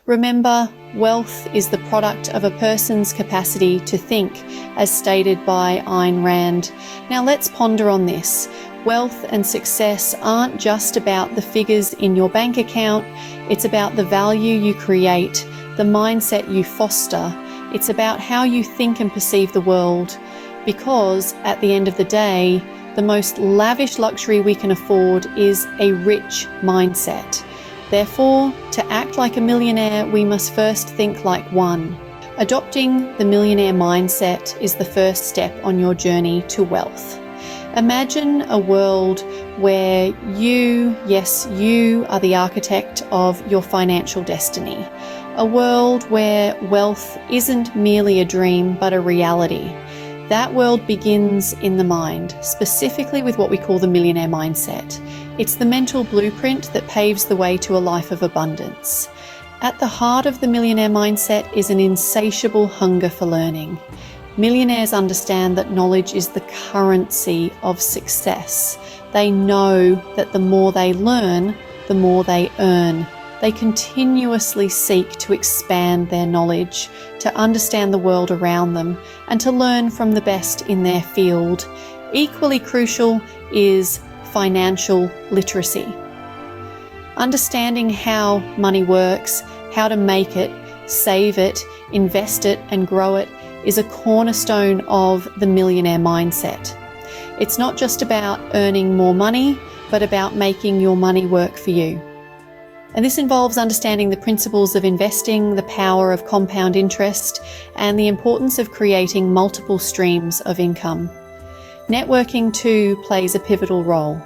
Remember, wealth is the product of a person's capacity to think, as stated by Ayn Rand. Now let's ponder on this. Wealth and success aren't just about the figures in your bank account. It's about the value you create, the mindset you foster. It's about how you think and perceive the world. Because at the end of the day, the most lavish luxury we can afford is a rich mindset. Therefore, to act like a millionaire, we must first think like one. Adopting the millionaire mindset is the first step on your journey to wealth. Imagine a world where you, yes, you are the architect of your financial destiny. A world where wealth isn't merely a dream, but a reality. That world begins in the mind, specifically with what we call the millionaire mindset. It's the mental blueprint that paves the way to a life of abundance. At the heart of the millionaire mindset is an insatiable hunger for learning. Millionaires understand that knowledge is the currency of success. They know that the more they learn, the more they earn. They continuously seek to expand their knowledge, to understand the world around them, and to learn from the best in their field. Equally crucial is financial literacy. Understanding how money works, how to make it, save it, invest it, and grow it is a cornerstone of the millionaire mindset. It's not just about earning more money, but about making your money work for you. And this involves understanding the principles of investing, the power of compound interest, and the importance of creating multiple streams of income. Networking too plays a pivotal role.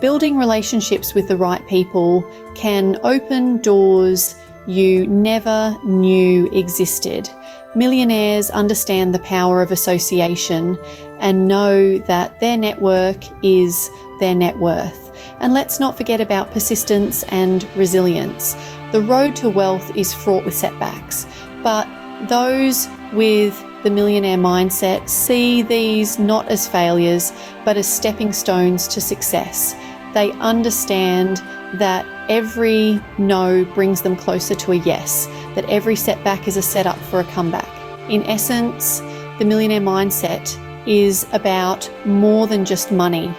Building relationships with the right people can open doors you never knew existed. Millionaires understand the power of association and know that their network is their net worth. And let's not forget about persistence and resilience. The road to wealth is fraught with setbacks, but those with the millionaire mindset see these not as failures, but as stepping stones to success. They understand that every no brings them closer to a yes, that every setback is a setup for a comeback. In essence, the millionaire mindset is about more than just money.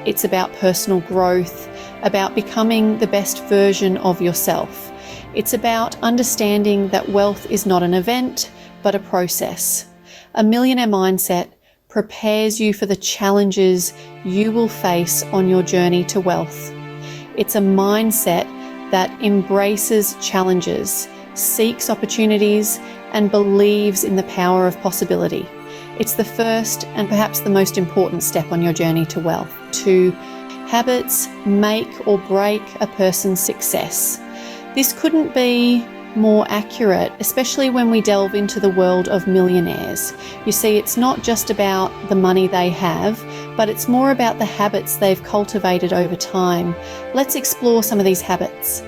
It's about personal growth, about becoming the best version of yourself. It's about understanding that wealth is not an event, but a process. A millionaire mindset prepares you for the challenges you will face on your journey to wealth. It's a mindset that embraces challenges, seeks opportunities, and believes in the power of possibility. It's the first and perhaps the most important step on your journey to wealth. Habits make or break a person's success. This couldn't be more accurate, especially when we delve into the world of millionaires. You see, it's not just about the money they have, but it's more about the habits they've cultivated over time. Let's explore some of these habits.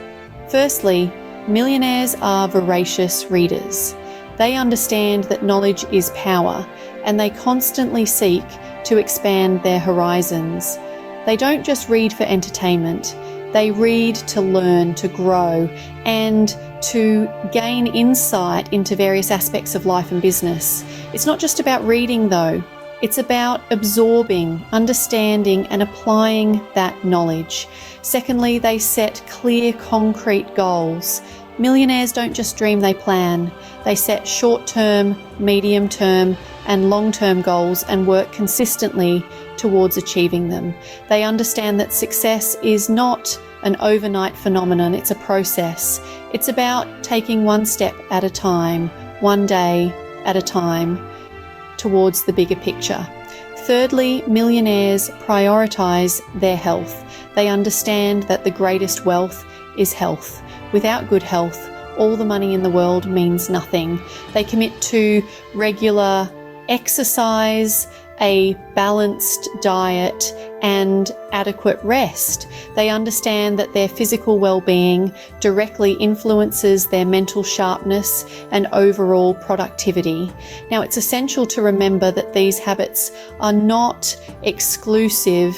Firstly, millionaires are voracious readers. They understand that knowledge is power, and they constantly seek to expand their horizons. They don't just read for entertainment. They read to learn, to grow, and to gain insight into various aspects of life and business. It's not just about reading though. It's about absorbing, understanding, and applying that knowledge. Secondly, they set clear, concrete goals. Millionaires don't just dream, they plan. They set short-term, medium-term, and long-term goals and work consistently towards achieving them. They understand that success is not an overnight phenomenon, it's a process. It's about taking one step at a time, one day at a time, towards the bigger picture. Thirdly, millionaires prioritize their health. They understand that the greatest wealth is health. Without good health, all the money in the world means nothing. They commit to regular exercise, a balanced diet, and adequate rest. They understand that their physical well-being directly influences their mental sharpness and overall productivity. Now, it's essential to remember that these habits are not exclusive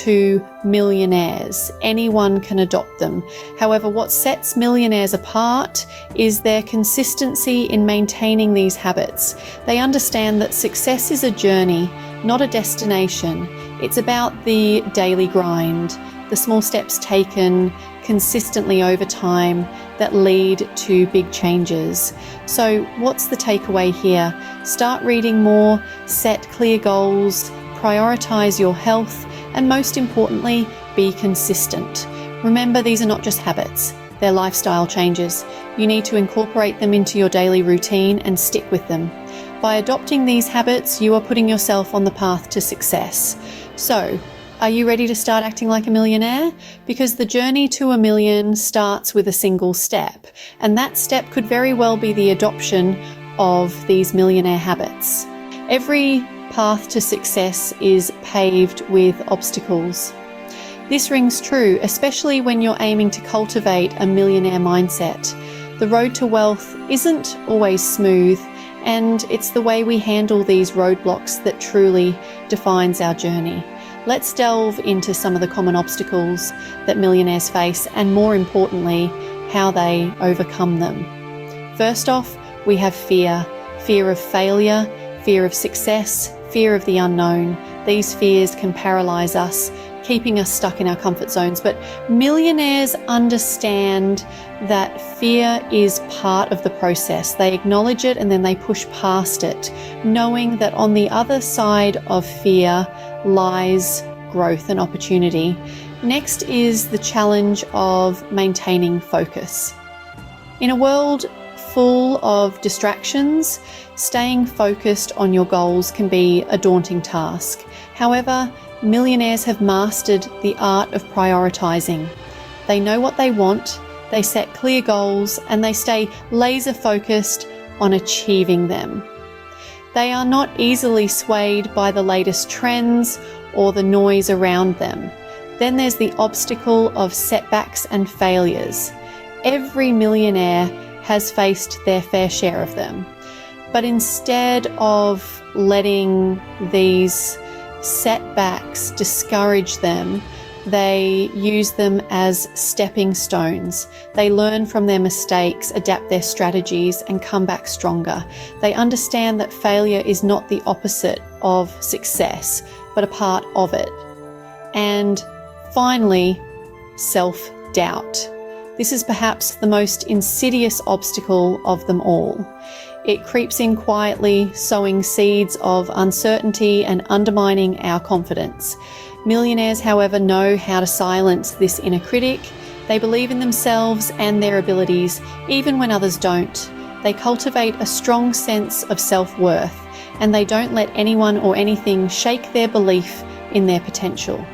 to millionaires. Anyone can adopt them. However, what sets millionaires apart is their consistency in maintaining these habits. They understand that success is a journey, not a destination. It's about the daily grind, the small steps taken consistently over time that lead to big changes. So what's the takeaway here? Start reading more, set clear goals, prioritize your health, and most importantly, be consistent. Remember, these are not just habits, they're lifestyle changes. You need to incorporate them into your daily routine and stick with them. By adopting these habits, you are putting yourself on the path to success. So, are you ready to start acting like a millionaire? Because the journey to $1 million starts with a single step, and that step could very well be the adoption of these millionaire habits. Every path to success is paved with obstacles. This rings true, especially when you're aiming to cultivate a millionaire mindset. The road to wealth isn't always smooth, and it's the way we handle these roadblocks that truly defines our journey. Let's delve into some of the common obstacles that millionaires face, and more importantly, how they overcome them. First off, we have fear. Fear of failure, fear of success, fear of the unknown. These fears can paralyze us, keeping us stuck in our comfort zones. But millionaires understand that fear is part of the process. They acknowledge it and then they push past it, knowing that on the other side of fear lies growth and opportunity. Next is the challenge of maintaining focus. In a world full of distractions, staying focused on your goals can be a daunting task. However, millionaires have mastered the art of prioritizing. They know what they want, they set clear goals, and they stay laser focused on achieving them. They are not easily swayed by the latest trends or the noise around them. Then there's the obstacle of setbacks and failures. Every millionaire has faced their fair share of them. But instead of letting these setbacks discourage them, they use them as stepping stones. They learn from their mistakes, adapt their strategies, and come back stronger. They understand that failure is not the opposite of success, but a part of it. And finally, self-doubt. This is perhaps the most insidious obstacle of them all. It creeps in quietly, sowing seeds of uncertainty and undermining our confidence. Millionaires, however, know how to silence this inner critic. They believe in themselves and their abilities, even when others don't. They cultivate a strong sense of self-worth, and they don't let anyone or anything shake their belief in their potential.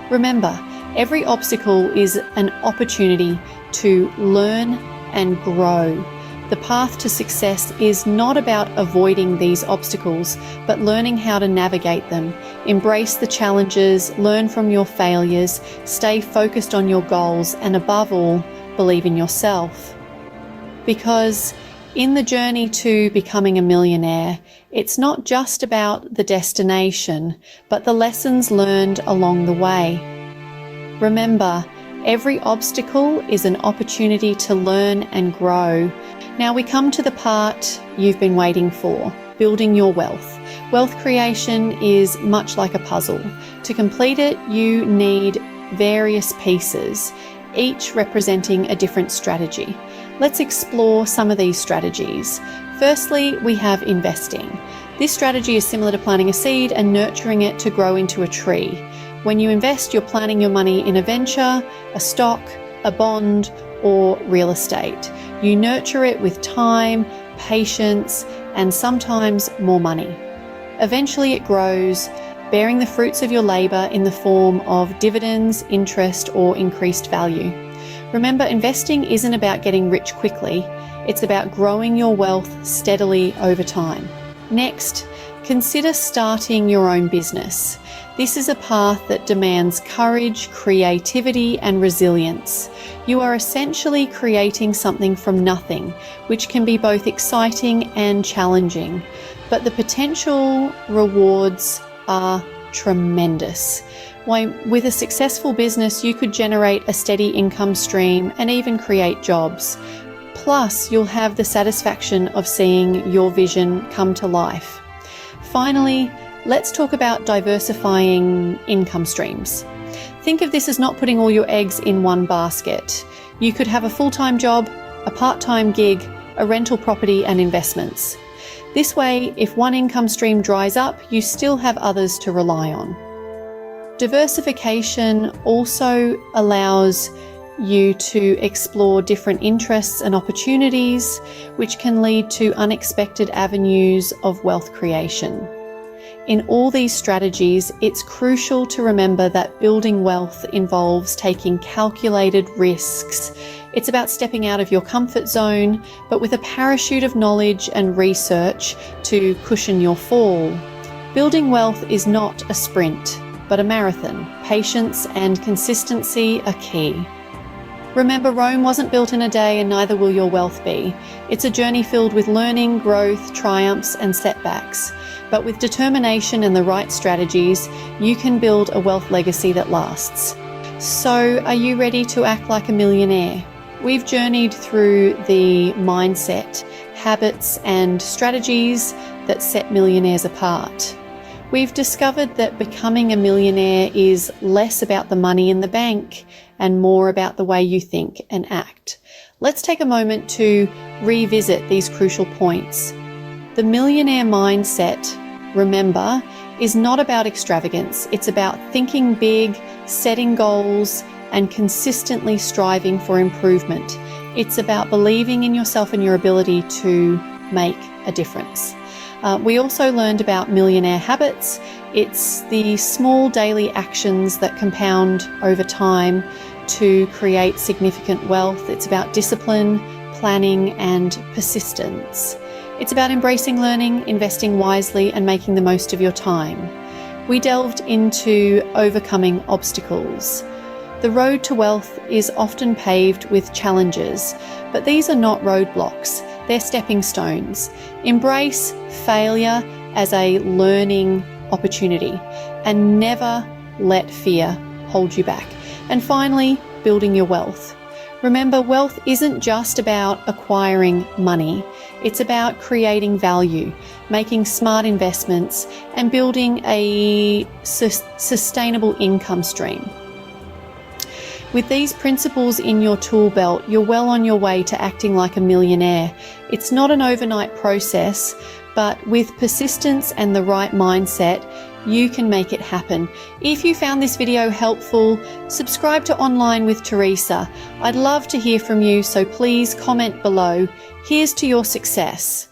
Remember, every obstacle is an opportunity to learn and grow. The path to success is not about avoiding these obstacles, but learning how to navigate them. Embrace the challenges, learn from your failures, stay focused on your goals, and above all, believe in yourself. Because in the journey to becoming a millionaire, it's not just about the destination, but the lessons learned along the way. Remember, every obstacle is an opportunity to learn and grow. Now we come to the part you've been waiting for, building your wealth. Wealth creation is much like a puzzle. To complete it, you need various pieces, each representing a different strategy. Let's explore some of these strategies. Firstly, we have investing. This strategy is similar to planting a seed and nurturing it to grow into a tree. When you invest, you're planting your money in a venture, a stock, a bond, or real estate. You nurture it with time, patience, and sometimes more money. Eventually it grows, bearing the fruits of your labor in the form of dividends, interest, or increased value. Remember, investing isn't about getting rich quickly. It's about growing your wealth steadily over time. Next, consider starting your own business. This is a path that demands courage, creativity, and resilience. You are essentially creating something from nothing, which can be both exciting and challenging, but the potential rewards are tremendous. With a successful business, you could generate a steady income stream and even create jobs. Plus, you'll have the satisfaction of seeing your vision come to life. Finally, let's talk about diversifying income streams. Think of this as not putting all your eggs in one basket. You could have a full-time job, a part-time gig, a rental property, and investments. This way, if one income stream dries up, you still have others to rely on. Diversification also allows you to explore different interests and opportunities, which can lead to unexpected avenues of wealth creation. In all these strategies, it's crucial to remember that building wealth involves taking calculated risks. It's about stepping out of your comfort zone, but with a parachute of knowledge and research to cushion your fall. Building wealth is not a sprint, but a marathon. Patience and consistency are key. Remember, Rome wasn't built in a day, and neither will your wealth be. It's a journey filled with learning, growth, triumphs, and setbacks. But with determination and the right strategies, you can build a wealth legacy that lasts. So, are you ready to act like a millionaire? We've journeyed through the mindset, habits, and strategies that set millionaires apart. We've discovered that becoming a millionaire is less about the money in the bank and more about the way you think and act. Let's take a moment to revisit these crucial points. The millionaire mindset, remember, is not about extravagance. It's about thinking big, setting goals, and consistently striving for improvement. It's about believing in yourself and your ability to make a difference. We also learned about millionaire habits. It's the small daily actions that compound over time to create significant wealth. It's about discipline, planning, and persistence. It's about embracing learning, investing wisely, and making the most of your time. We delved into overcoming obstacles. The road to wealth is often paved with challenges, but these are not roadblocks. They're stepping stones. Embrace failure as a learning opportunity and never let fear hold you back. And finally, building your wealth. Remember, wealth isn't just about acquiring money. It's about creating value, making smart investments, and building a sustainable income stream. With these principles in your tool belt, you're well on your way to acting like a millionaire. It's not an overnight process, but with persistence and the right mindset, you can make it happen. If you found this video helpful, subscribe to Online with Teresa. I'd love to hear from you, so please comment below. Here's to your success.